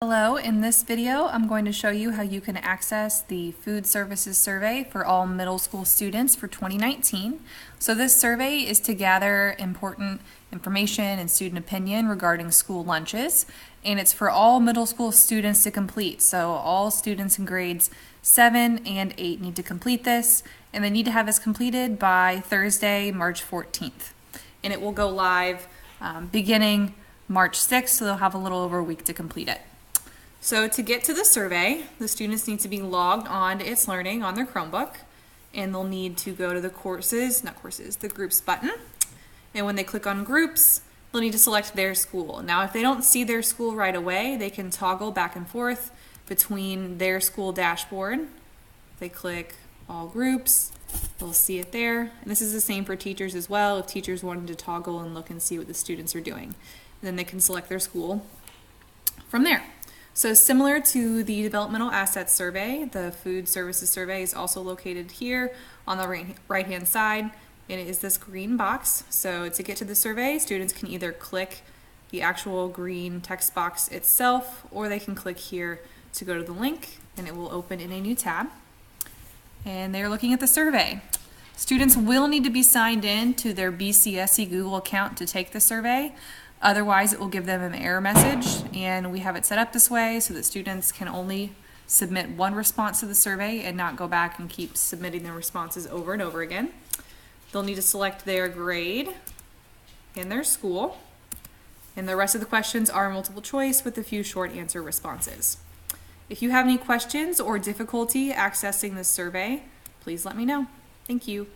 Hello, in this video I'm going to show you how you can access the Food Services Survey for all middle school students for 2019. So this survey is to gather important information and student opinion regarding school lunches, and it's for all middle school students to complete. So all students in grades 7 and 8 need to complete this, and they need to have this completed by Thursday, March 14th. And it will go live beginning March 6th, so they'll have a little over a week to complete it. So to get to the survey, the students need to be logged on to It's Learning on their Chromebook, and they'll need to go to the the groups button. And when they click on groups, they'll need to select their school. Now, if they don't see their school right away, they can toggle back and forth between their school dashboard. If they click all groups, they'll see it there. And this is the same for teachers as well. If teachers wanted to toggle and look and see what the students are doing, then they can select their school from there. So similar to the Developmental Assets Survey, the Food Services Survey is also located here on the right-hand side, and it is this green box. So to get to the survey, students can either click the actual green text box itself, or they can click here to go to the link, and it will open in a new tab. And they're looking at the survey. Students will need to be signed in to their BCSE Google account to take the survey. Otherwise, it will give them an error message, and we have it set up this way so that students can only submit one response to the survey and not go back and keep submitting their responses over and over again. They'll need to select their grade and their school, and the rest of the questions are multiple choice with a few short answer responses. If you have any questions or difficulty accessing this survey, please let me know. Thank you.